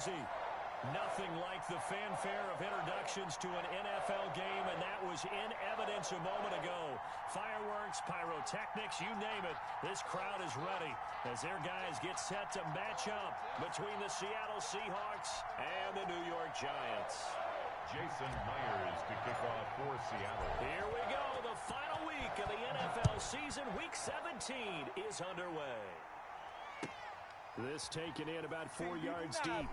Nothing like the fanfare of introductions to an NFL game, and that was in evidence a moment ago. Fireworks, pyrotechnics, you name it. This crowd is ready as their guys get set to match up between the Seattle Seahawks and the New York Giants. Jason Myers to kick off for Seattle. Here we go. The final week of the NFL season, Week 17, is underway. This taken in about 4 yards deep.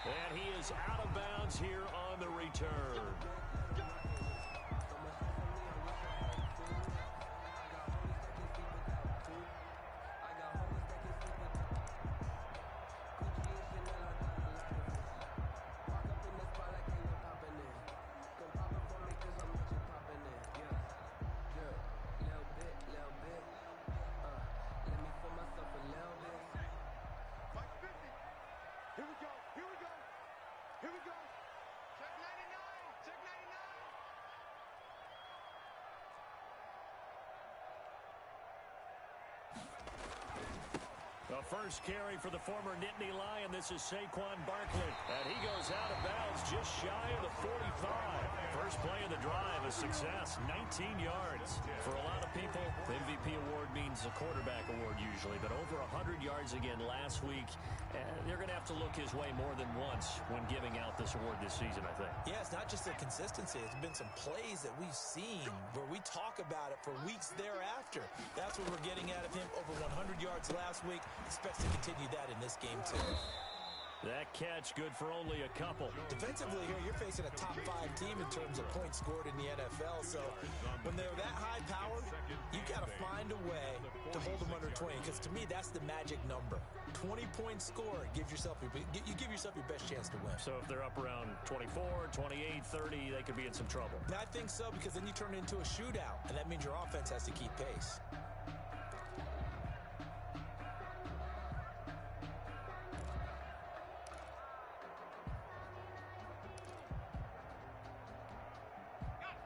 And he is out of bounds here on the return. The first carry for the former Nittany Lion. This is Saquon Barkley. And he goes out of bounds just shy of the 45. First play of the drive, a success, 19 yards. For a lot of people, the MVP award means a quarterback award usually. But over 100 yards again last week. They're going to have to look his way more than once when giving out this award this season, I think. Yeah, it's not just the consistency. It's been some plays that we've seen where we talk about it for weeks thereafter. That's what we're getting out of him. Over 100 yards last week. Expects to continue that in this game, too. That catch good for only a couple. Defensively here, you're facing a top 5 team in terms of points scored in the NFL. So when they're that high powered, you've got to find a way to hold them under 20. Because to me, that's the magic number. 20 points scored. You give yourself your best chance to win. So if they're up around 24, 28, 30, they could be in some trouble. And I think so, because then you turn it into a shootout. And that means your offense has to keep pace.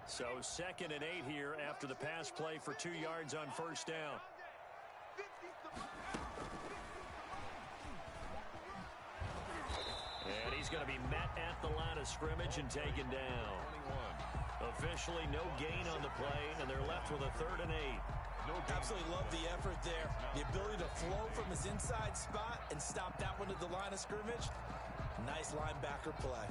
So 2nd and 8 here after the pass play for 2 yards on first down. And he's going to be met at the line of scrimmage and taken down. Officially no gain on the play, and they're left with a 3rd and 8. Absolutely love the effort there. The ability to flow from his inside spot and stop that one at the line of scrimmage. Nice linebacker play.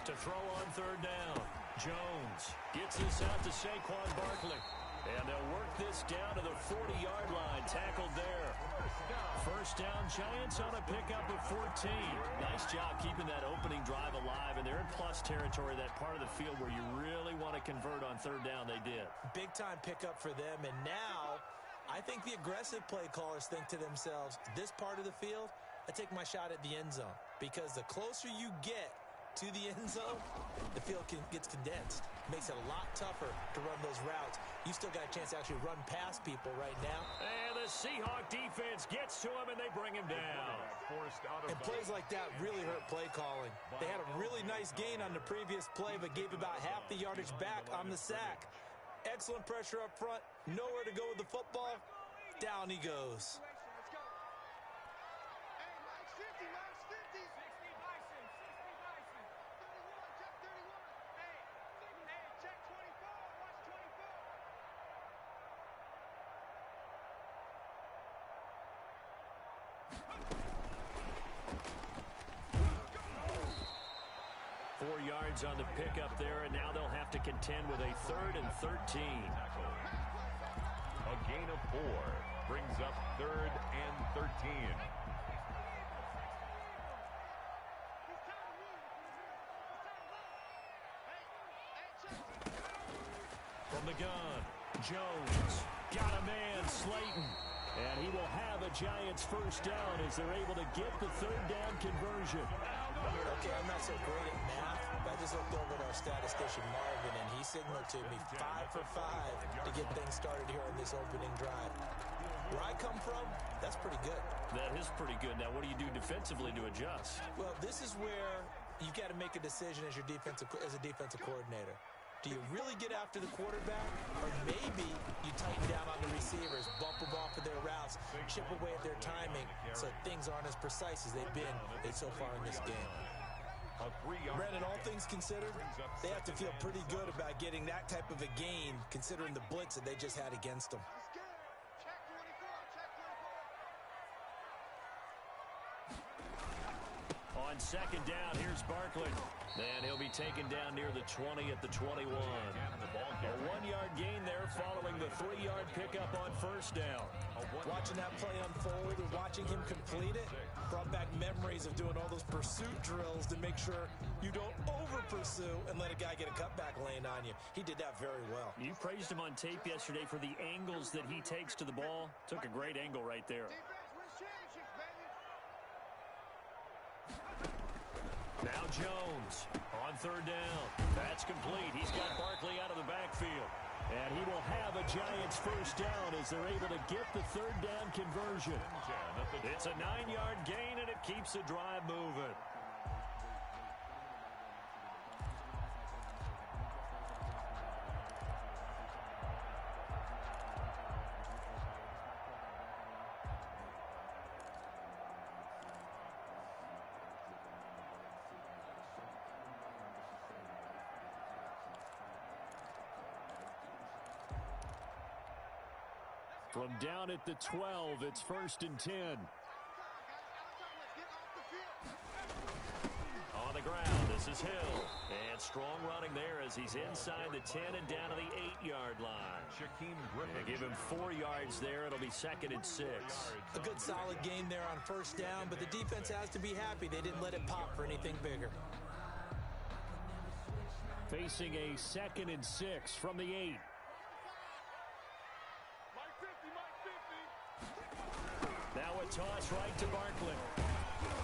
To throw on 3rd down. Jones gets this out to Saquon Barkley. And they'll work this down to the 40-yard line. Tackled there. First down, Giants on a pickup of 14. Nice job keeping that opening drive alive. And they're in plus territory, that part of the field where you really want to convert on 3rd down. They did. Big-time pickup for them. And now I think the aggressive play callers think to themselves, this part of the field, I take my shot at the end zone. Because the closer you get to the end zone, the field gets condensed. Makes it a lot tougher to run those routes. You still got a chance to actually run past people right now. And the Seahawk defense gets to him, and they bring him down. And plays like that really hurt play calling. They had a really nice gain on the previous play, but gave about half the yardage back on the sack. Excellent pressure up front. Nowhere to go with the football. Down he goes. On the pickup there, and now they'll have to contend with a 3rd and 13. A gain of 4 brings up 3rd and 13. From the gun, Jones got a man, Slayton. And he will have a Giants first down as they're able to get the 3rd down conversion. Okay, I'm not so great at math, but I just looked over at our statistician, Marvin, and he signaled to me 5 for 5 to get things started here on this opening drive. Where I come from, that's pretty good. That is pretty good. Now, what do you do defensively to adjust? Well, this is where you've got to make a decision as a defensive coordinator. Do you really get after the quarterback, or maybe you tighten down on the receivers, bump them off of their routes, chip away at their timing so things aren't as precise as they've been so far in this game? Brandon, all things considered, they have to feel pretty good about getting that type of a gain considering the blitz that they just had against them. On second down, here's Barkley. And he'll be taken down near the 20 at the 21. A 1-yard gain there following the 3-yard pickup on first down. Watching that play unfold and watching him complete it brought back memories of doing all those pursuit drills to make sure you don't over-pursue and let a guy get a cutback lane on you. He did that very well. You praised him on tape yesterday for the angles that he takes to the ball. Took a great angle right there. Now Jones on third down. That's complete. He's got Barkley out of the backfield. And he will have a Giants first down as they're able to get the third down conversion. It's a 9-yard gain, and it keeps the drive moving. From down at the 12, it's 1st and 10. On the ground, this is Hill. And strong running there as he's inside the 10 and down to the 8-yard line. They give him 4 yards there. It'll be 2nd and 6. A good solid gain there on first down, but the defense has to be happy they didn't let it pop for anything bigger. Facing a 2nd and 6 from the 8. Now a toss right to Barkley.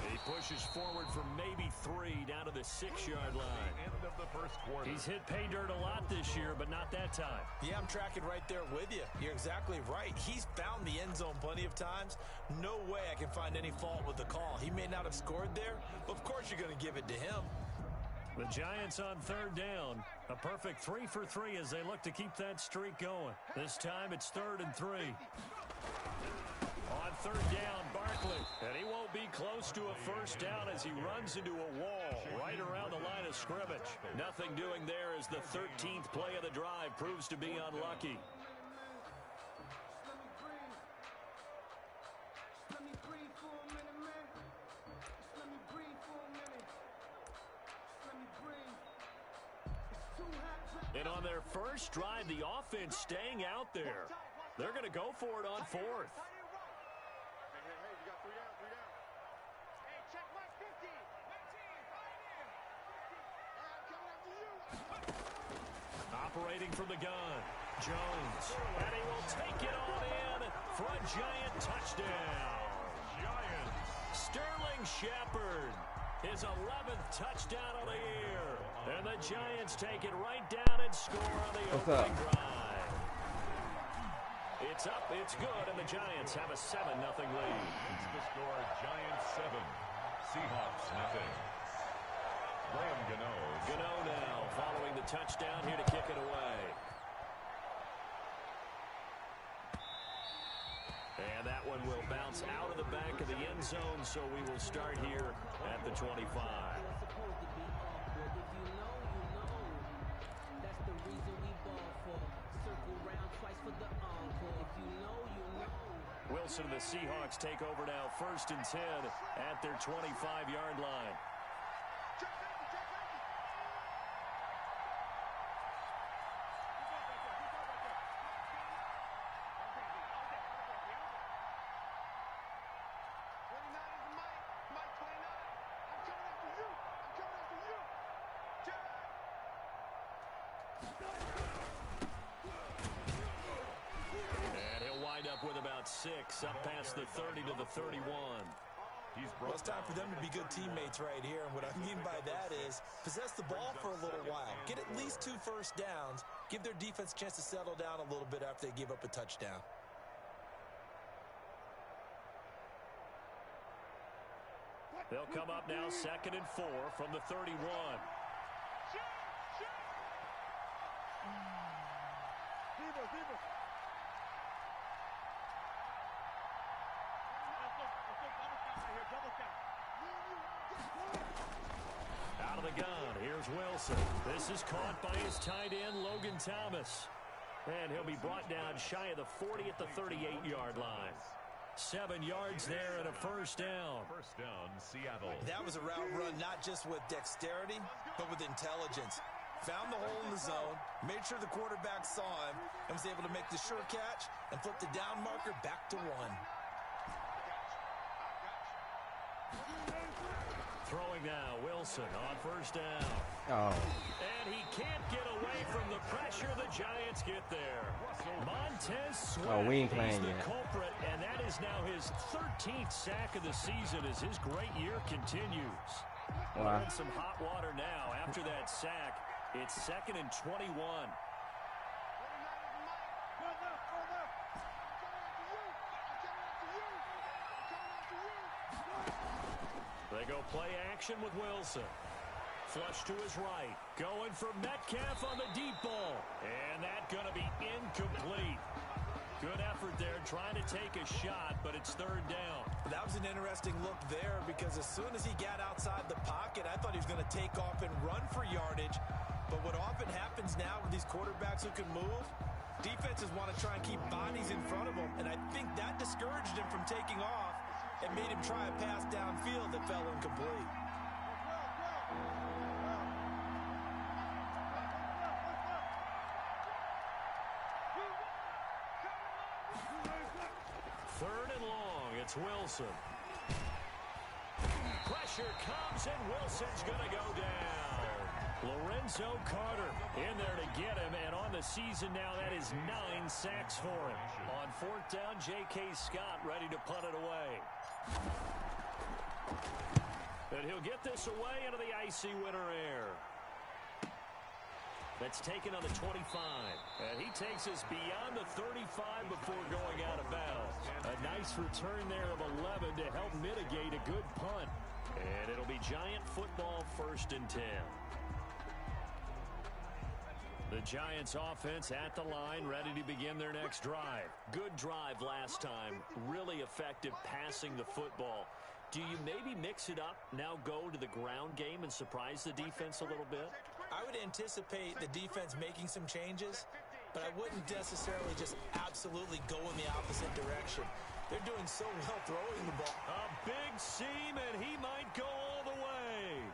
He pushes forward for maybe 3 down to the 6-yard line. End of the first quarter. He's hit pay dirt a lot this year, but not that time. Yeah, I'm tracking right there with you. You're exactly right. He's found the end zone plenty of times. No way I can find any fault with the call. He may not have scored there, but of course you're going to give it to him. The Giants on third down. A perfect 3 for 3 as they look to keep that streak going. This time it's 3rd and 3. On third down, Barkley. And he won't be close to a first down as he runs into a wall right around the line of scrimmage. Nothing doing there as the 13th play of the drive proves to be unlucky. And on their first drive, the offense staying out there. They're going to go for it on 4th. Operating from the gun, Jones, and he will take it on in for a Giant touchdown. Giants. Sterling Shepard, his 11th touchdown of the year. And the Giants take it right down and score on the opening drive. It's up, it's good, and the Giants have a 7-0 lead. It's the score, Giants 7, Seahawks 0. Graham Gano now following the touchdown here to kick it away. And that one will bounce out of the back of the end zone, so we will start here at the 25. Wilson and the Seahawks take over now, 1st and 10 at their 25-yard line. With about 6, up past the 30 to the 31. Well, it's time for them to be good teammates right here, and what I mean by that is possess the ball for a little while. Get at least 2 first downs. Give their defense a chance to settle down a little bit after they give up a touchdown. They'll come up now 2nd and 4 from the 31. Out of the gun, here's Wilson. This is caught by his tight end, Logan Thomas. And he'll be brought down shy of the 40 at the 38-yard line. 7 yards there and a first down. First down, Seattle. That was a route run not just with dexterity, but with intelligence. Found the hole in the zone, made sure the quarterback saw him, and was able to make the sure catch and flip the down marker back to 1. Throwing now, Wilson on first down. Oh. And he can't get away from the pressure. The Giants get there. Montez Sweat Oh, we ain't is playing the yet. culprit, and that is now his 13th sack of the season as his great year continues. Wow. We're in some hot water now after that sack. It's 2nd and 21. They go play action with Wilson. Flush to his right. Going for Metcalf on the deep ball. And that's going to be incomplete. Good effort there trying to take a shot, but it's 3rd down. That was an interesting look there because as soon as he got outside the pocket, I thought he was going to take off and run for yardage. But what often happens now with these quarterbacks who can move, defenses want to try and keep bodies in front of them. And I think that discouraged him from taking off and made him try a pass downfield that fell incomplete. Third and long, it's Wilson. Pressure comes, and Wilson's going to go down. Lorenzo Carter in there to get him, and on the season now, that is 9 sacks for him. On 4th down, J.K. Scott ready to punt it away. And he'll get this away into the icy winter air. That's taken on the 25. And he takes us beyond the 35 before going out of bounds. A nice return there of 11 to help mitigate a good punt. And it'll be Giant football 1st and 10. The Giants offense at the line, ready to begin their next drive. Good drive last time. Really effective passing the football. Do you maybe mix it up, now go to the ground game and surprise the defense a little bit? I would anticipate the defense making some changes, but I wouldn't necessarily just absolutely go in the opposite direction. They're doing so well throwing the ball. A big seam, and he might go all the way.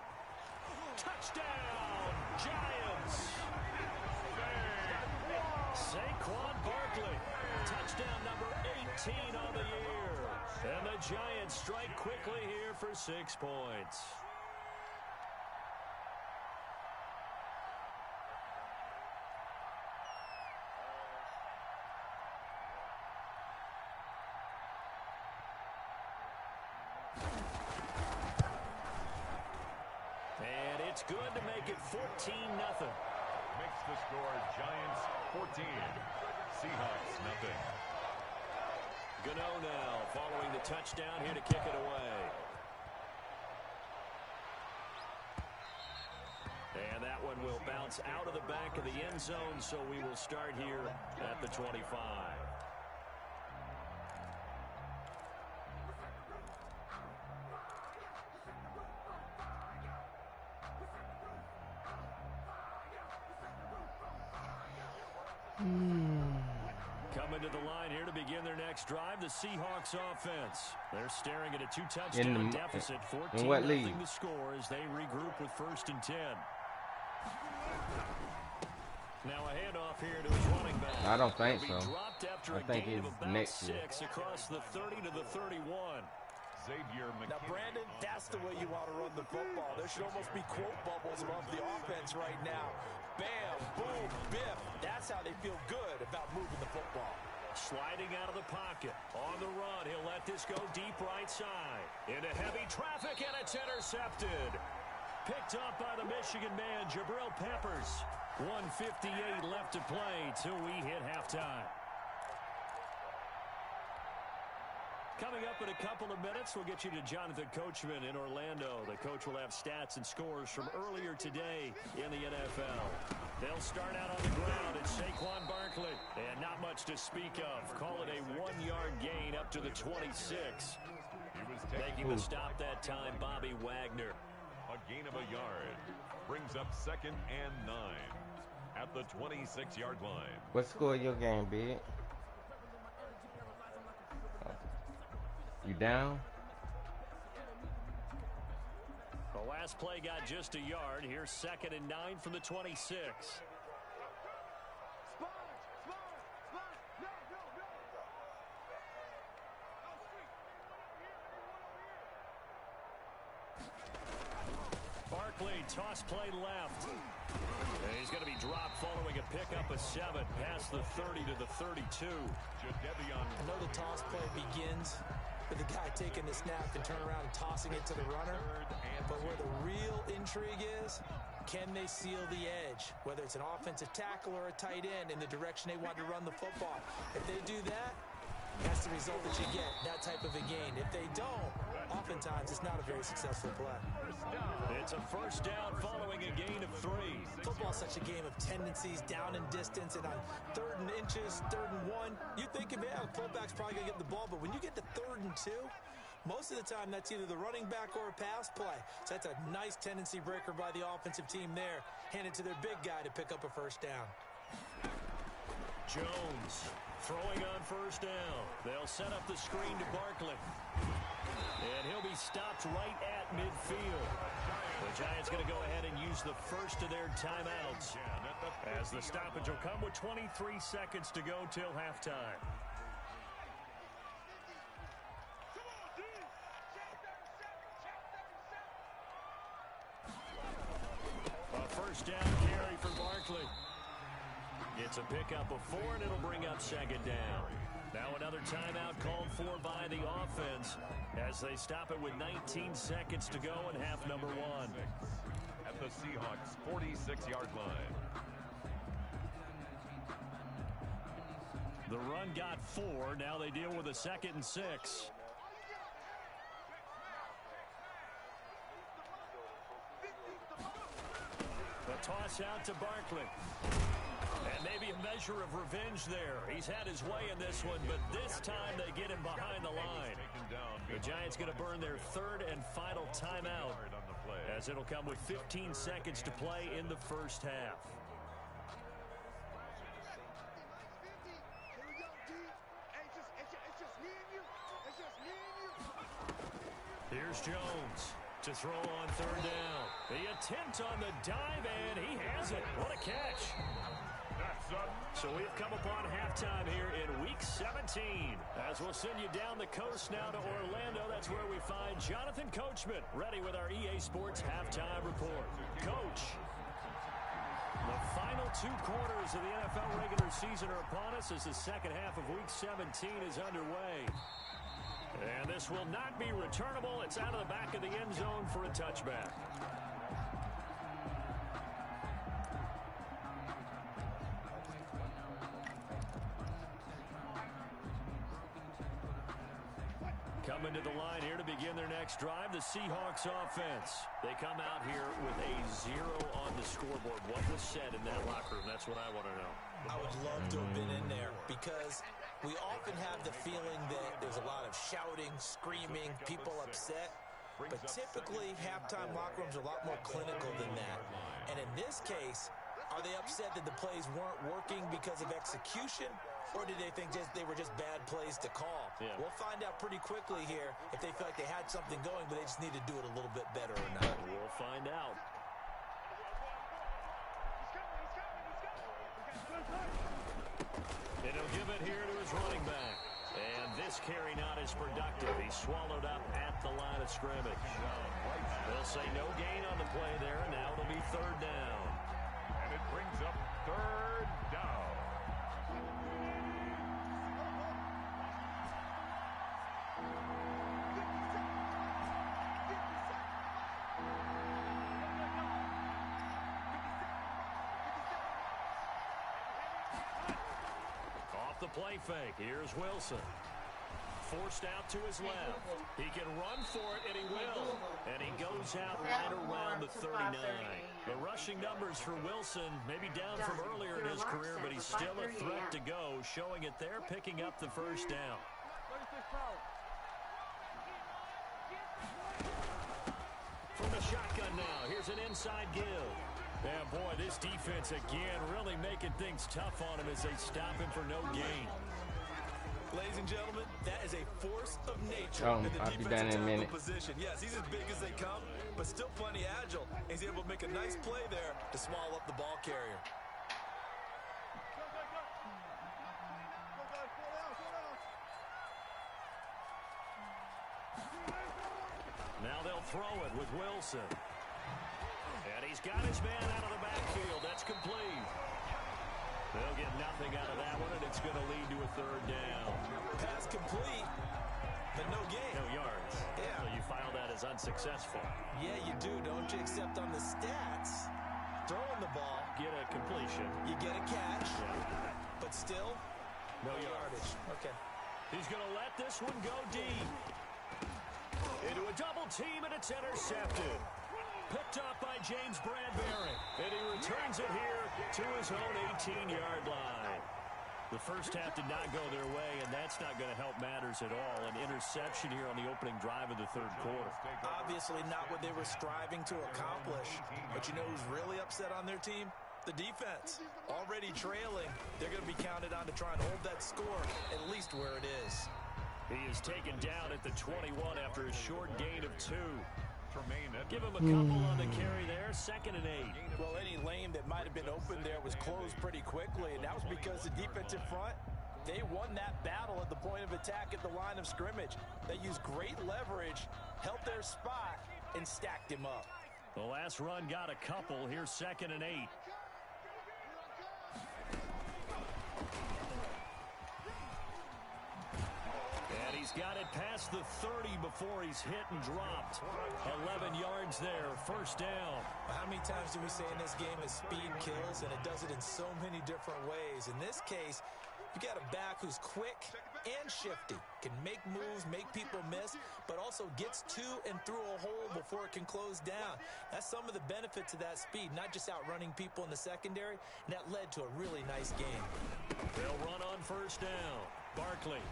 Touchdown, Giants. Saquon Barkley, touchdown number 18 on the year. And the Giants strike quickly here for 6 points. And it's good to make it 14-0. Makes the score Giants 14, Seahawks nothing. Gano now following the touchdown here to kick it away. And that one will bounce out of the back of the end zone, so we will start here at the 25. Coming to the line here to begin their next drive, the Seahawks offense. They're staring at a 2-touchdown deficit, 14-0 the score as they regroup with 1st and 10. Now a handoff here to his running back. I don't think so. Dropped after I think gain he's of about next year. 6 across the 30 to the 31. Xavier McKinney. Now, Brandon, that's the way you want to run the football. There should almost be quote bubbles above the offense right now. Bam, boom, biff. That's how they feel good about moving the football. Sliding out of the pocket. On the run, he'll let this go deep right side. Into heavy traffic, and it's intercepted. Picked up by the Michigan man, Jabril Peppers. 1:58 left to play till we hit halftime. Coming up in a couple of minutes, we'll get you to Jonathan Coachman in Orlando. The coach will have stats and scores from earlier today in the NFL. They'll start out on the ground at Saquon Barkley. And not much to speak of. Call it a 1-yard gain up to the 26. Making the stop that time, Bobby Wagner. A gain of a yard. Brings up 2nd and 9 at the 26-yard line. What score your game, Big? You down? The last play got just a yard. Here's 2nd and 9 from the 26. Barkley, toss play left. And he's going to be dropped following a pickup of 7 past the 30 to the 32. I know the toss play begins with the guy taking the snap and turn around and tossing it to the runner. But where the real intrigue is, can they seal the edge? Whether it's an offensive tackle or a tight end in the direction they want to run the football. If they do that, that's the result that you get, that type of a gain. If they don't, oftentimes it's not a very successful play. It's a first down following a gain of 3. Football's such a game of tendencies, down and distance, and on 3rd and inches, 3rd and 1, you think, man, the fullback's probably going to get the ball, but when you get to 3rd and 2, most of the time that's either the running back or a pass play. So that's a nice tendency breaker by the offensive team there, handed to their big guy to pick up a first down. Jones throwing on first down. They'll set up the screen to Barkley. And he'll be stopped right at midfield. The Giants going to go ahead and use the first of their timeouts, as the stoppage will come with 23 seconds to go till halftime. A first down carry for Barkley. It's a pickup of 4, and it'll bring up 2nd down. Now another timeout called for by the offense as they stop it with 19 seconds to go in half number 1. At the Seahawks 46-yard line. The run got 4. Now they deal with a 2nd and 6. The toss out to Barkley. And maybe a measure of revenge there. He's had his way in this one, but this time they get him behind the line. The Giants going to burn their 3rd and final timeout, as it'll come with 15 seconds to play in the first half. Here's Jones to throw on 3rd down. The attempt on the dive, and he has it. What a catch. So we've come upon halftime here in Week 17. As we'll send you down the coast now to Orlando, that's where we find Jonathan Coachman, ready with our EA Sports Halftime Report. Coach, the final 2 quarters of the NFL regular season are upon us as the second half of Week 17 is underway. And this will not be returnable. It's out of the back of the end zone for a touchback. Coming to the line here to begin their next drive, the Seahawks offense. They come out here with a 0 on the scoreboard. What was said in that locker room? That's what I want to know. I would love to have been in there because we often have the feeling that there's a lot of shouting, screaming, people upset. But typically, halftime locker rooms are a lot more clinical than that. And in this case, are they upset that the plays weren't working because of execution? Or did they think they were just bad plays to call? Yeah. We'll find out pretty quickly here if they feel like they had something going, but they just need to do it a little bit better or not. We'll find out. And he'll give it here to his running back. And this carry not as productive. He's swallowed up at the line of scrimmage. They'll say no gain on the play there, and now it'll be 3rd down. And it brings up 3rd down. Off the play fake, here's Wilson. forced out to his left. He can run for it, and he will. And he goes out right around the 39. The rushing numbers for Wilson, maybe down from earlier in his career, but he's still a threat to go, showing it there, picking up the first down. From the shotgun now, here's an inside give. Yeah, boy, this defense again really making things tough on him as they stop him for no gain. Ladies and gentlemen, that is a force of nature Oh, in the I'll be done in a defensive minute. position. Yes, he's as big as they come, but still plenty agile. He's able to make a nice play there to small up the ball carrier. Now they'll throw it with Wilson. And he's got his man out of the backfield. That's complete. They'll get nothing out of that one, and it's going to lead to a third down. Pass complete, but no gain. No yards. Yeah. So you file that as unsuccessful. Yeah, you do, don't you? Except on the stats, throwing the ball, Get a completion. you get a catch, Yeah. but still, No yardage. Okay. He's going to let this one go deep. Into a double team, and it's intercepted. Picked up by James Bradbury. And he returns it here to his own 18-yard line. The first half did not go their way, and that's not going to help matters at all. An interception here on the opening drive of the third quarter. Obviously not what they were striving to accomplish. But you know who's really upset on their team? The defense. Already trailing. They're going to be counted on to try and hold that score at least where it is. He is taken down at the 21 after a short gain of 2. Give him a couple on the carry there, 2nd and 8. Well, any lane that might have been open there was closed pretty quickly, and that was because the defensive front, they won that battle at the point of attack at the line of scrimmage. They used great leverage, held their spot, and stacked him up. The last run got a couple. Here's 2nd and 8. And he's got it past the 30 before he's hit and dropped. 11 yards there, first down. How many times do we say in this game that speed kills, and it does it in so many different ways? In this case, you got a back who's quick and shifty, can make moves, make people miss, but also gets to and through a hole before it can close down. That's some of the benefits of that speed, not just outrunning people in the secondary, and that led to a really nice game. They'll run on first down. Barkley.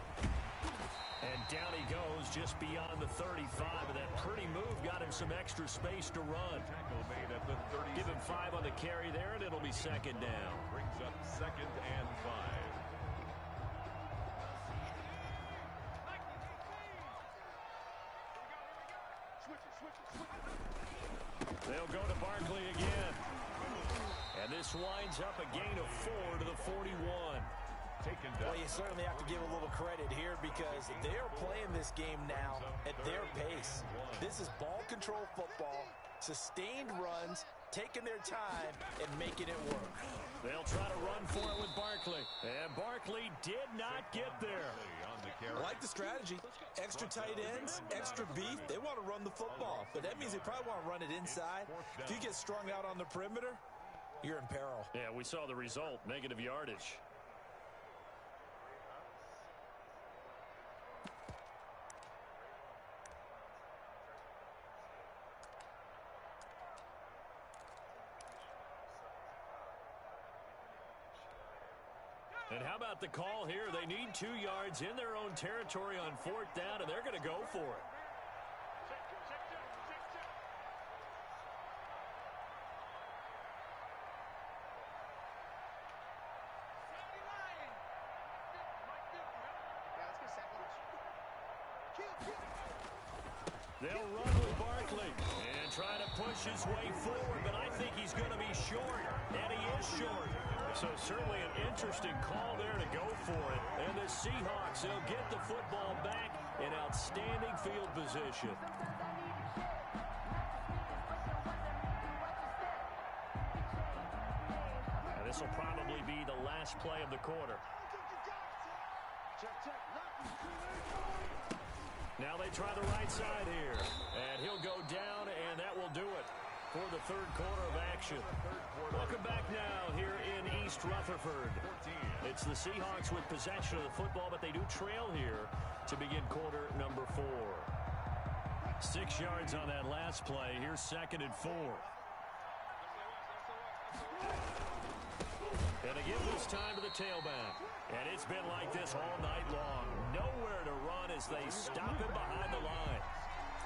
And down he goes just beyond the 35. And that pretty move got him some extra space to run. Give him 5 on the carry there, and it'll be 2nd down. Brings up 2nd and 5. They'll go to Barkley again. And this winds up a gain of 4 to the 41. Well, you certainly have to give a little credit here because they're playing this game now at their pace. This is ball control football, sustained runs, taking their time, and making it work. They'll try to run for it with Barkley. And Barkley did not get there. I like the strategy. Extra tight ends, extra beef. They want to run the football, but that means they probably want to run it inside. If you get strung out on the perimeter, you're in peril. Yeah, we saw the result, negative yardage. And how about the call here? They need 2 yards in their own territory on 4th down, and they're going to go for it. They'll run with Barkley and try to push his way forward, but I think he's going to be short, and he is short. So certainly an interesting call there to go for it. And the Seahawks, they'll get the football back in outstanding field position. And this will probably be the last play of the quarter. Now they try the right side here. And he'll go down, and that will do it. for the third quarter of action. Welcome back now here in East Rutherford. It's the Seahawks with possession of the football, but they do trail here to begin quarter number 4. 6 yards on that last play. Here's 2nd and 4. And they give this time to the tailback. And it's been like this all night long. Nowhere to run as they stop him behind the line.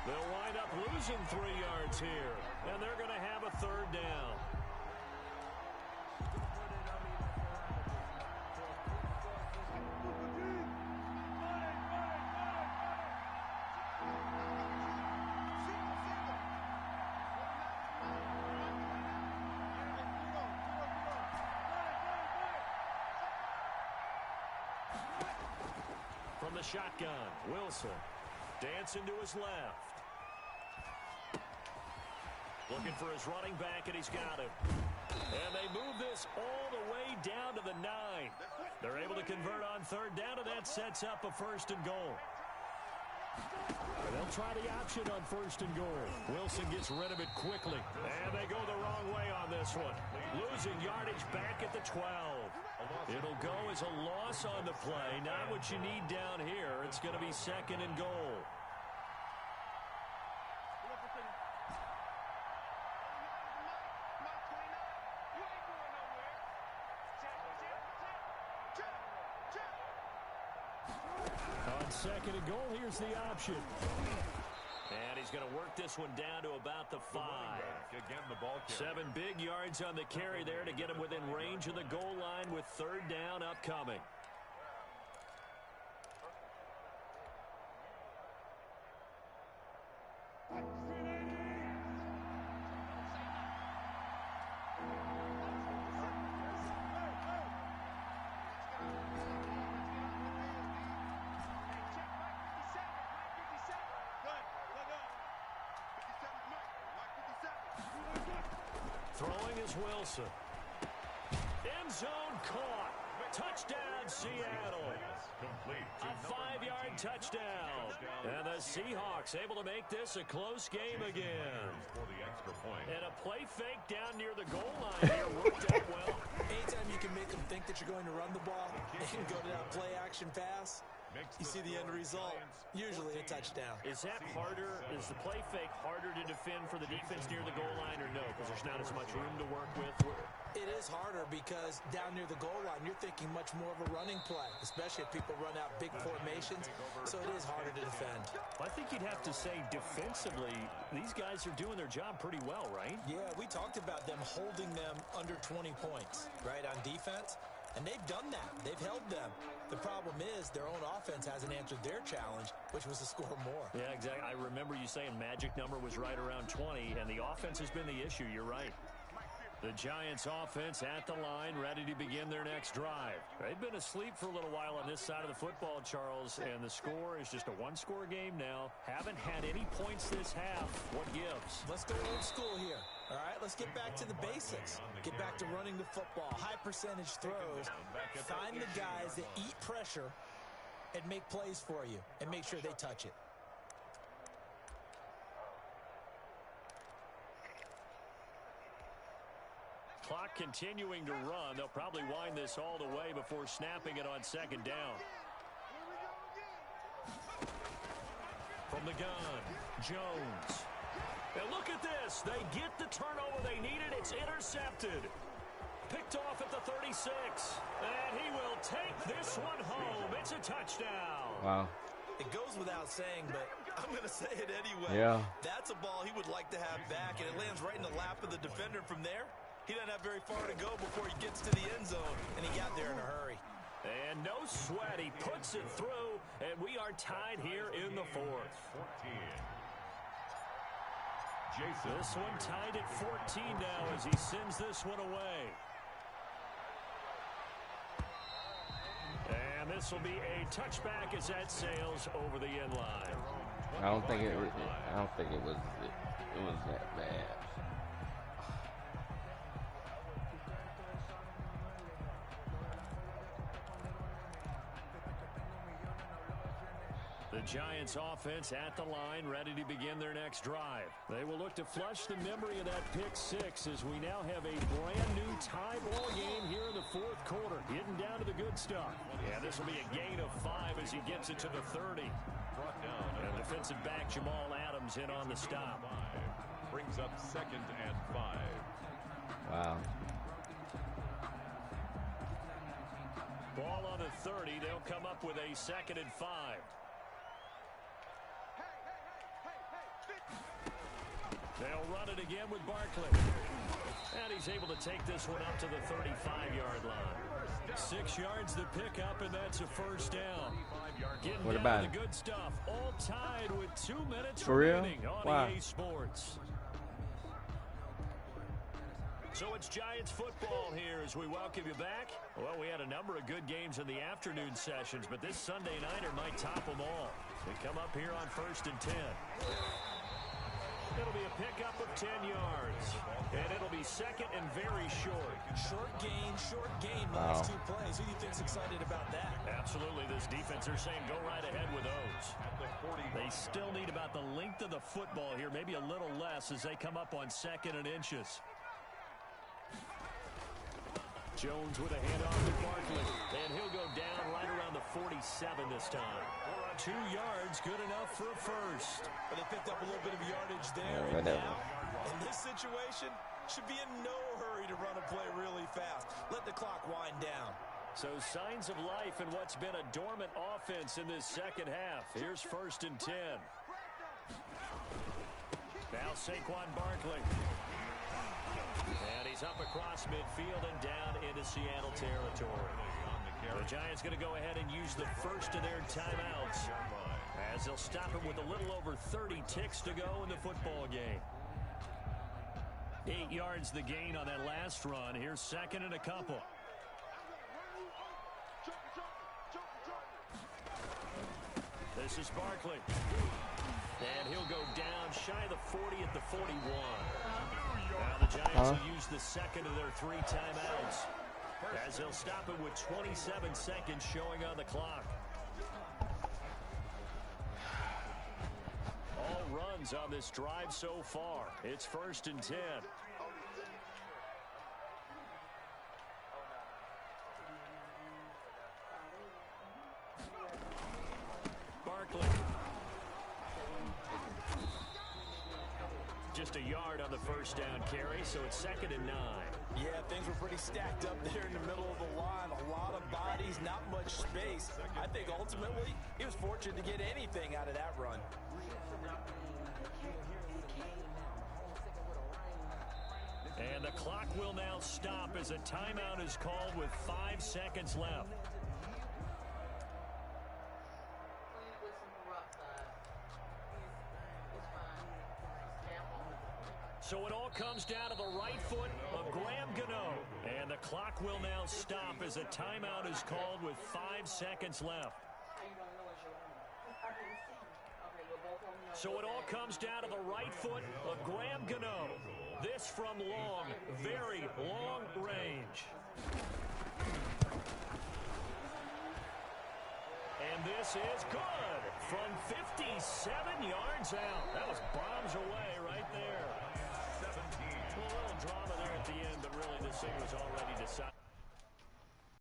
They'll wind up losing 3 yards here. And they're going to have a 3rd down. From the shotgun, Wilson dancing to his left. Looking for his running back, and he's got him. And they move this all the way down to the 9. They're able to convert on 3rd down, and that sets up a 1st and goal. They'll try the option on 1st and goal. Wilson gets rid of it quickly. And they go the wrong way on this one. Losing yardage back at the 12. It'll go as a loss on the play. Not what you need down here. It's going to be 2nd and goal. On 2nd and goal, here's the option. And he's going to work this one down to about the 5. Again, the ball carrier. 7 big yards on the carry there to get him within range of the goal line with 3rd down upcoming. Throwing is Wilson. End zone caught. Touchdown, Seattle. A 5-yard touchdown. And the Seahawks able to make this a close game again. And a play fake down near the goal line here worked out well. Anytime you can make them think that you're going to run the ball and go to that play action pass, you see the end result, usually a touchdown. Is that harder? Is the play fake harder to defend for the defense near the goal line or no? Because there's not as much room to work with? It is harder because down near the goal line, you're thinking much more of a running play, especially if people run out big formations, so it is harder to defend. I think you'd have to say defensively, these guys are doing their job pretty well, right? Yeah, we talked about them holding them under 20 points, right, on defense. And they've done that. They've held them. The problem is their own offense hasn't answered their challenge, which was to score more. Yeah, exactly. I remember you saying magic number was right around 20, and the offense has been the issue. You're right. The Giants offense at the line, ready to begin their next drive. They've been asleep for a little while on this side of the football, Charles, and the score is just a one-score game now. Haven't had any points this half. What gives? Let's go old school here. All right, let's get back to the basics. Get back to running the football, high percentage throws. Find the guys that eat pressure and make plays for you and make sure they touch it. Clock continuing to run. They'll probably wind this all the way before snapping it on 2nd down. From the gun, Jones. And look at this. They get the turnover they needed. It's intercepted. Picked off at the 36. And he will take this one home. It's a touchdown. Wow. It goes without saying, but I'm going to say it anyway. Yeah. That's a ball he would like to have back, and it lands right in the lap of the defender from there. He doesn't have very far to go before he gets to the end zone, and he got there in a hurry. And no sweat. He puts it through, and we are tied here in the 4th. This one tied at 14 now as he sends this one away. And this will be a touchback as that sails over the end line. I don't think it was that bad. The The Giants offense at the line, ready to begin their next drive. They will look to flush the memory of that pick six as we now have a brand new tie ball game here in the fourth quarter. Getting down to the good stuff. Yeah, this will be a gain of 5 as he gets it to the 30. And defensive back Jamal Adams in on the stop. Brings up 2nd and 5. Wow. Ball on the 30. They'll come up with a 2nd and 5. They'll run it again with Barkley. And he's able to take this one up to the 35-yard line. 6 yards to pick up, and that's a first down. Getting what down about to the good stuff. All tied with 2 minutes for real? remaining on Wow. EA Sports. So it's Giants football here as we welcome you back. Well, we had a number of good games in the afternoon sessions, but this Sunday nighter might top them all. We come up here on 1st and 10. It'll be a pickup of 10 yards. And it'll be 2nd and very short. Short gain, last 2 plays. Who do you think's excited about that? Absolutely. This defense, they're saying go right ahead with those. They still need about the length of the football here, maybe a little less as they come up on 2nd and inches. Jones with a handoff to Barkley. And he'll go down right around the 47 this time. 2 yards, good enough for a first. But they picked up a little bit of yardage there. And now, in this situation, should be in no hurry to run a play really fast. Let the clock wind down. So signs of life in what's been a dormant offense in this second half. Here's 1st and 10. Now Saquon Barkley. And he's up across midfield and down into Seattle territory. The Giants going to go ahead and use the first of their timeouts as they'll stop him with a little over 30 ticks to go in the football game. 8 yards the gain on that last run. Here's 2nd and a couple. This is Barkley. And he'll go down shy of the 40 at the 41. Now the Giants will use the 2nd of their 3 timeouts as they'll stop it with 27 seconds showing on the clock. All runs on this drive so far. It's 1st and 10. Barkley. Just a yard on the first down carry, so it's 2nd and 9. Yeah, things were pretty stacked up there in the middle of the line. A lot of bodies, not much space. I think ultimately he was fortunate to get anything out of that run. And the clock will now stop as a timeout is called with 5 seconds left. So it all comes down to the right foot of Graham Gano. And the clock will now stop as a timeout is called with 5 seconds left. So it all comes down to the right foot of Graham Gano. This from long, very long range. And this is good from 57 yards out. That was bombs away right there. 17. A little drama there at the end, but really this thing was already decided.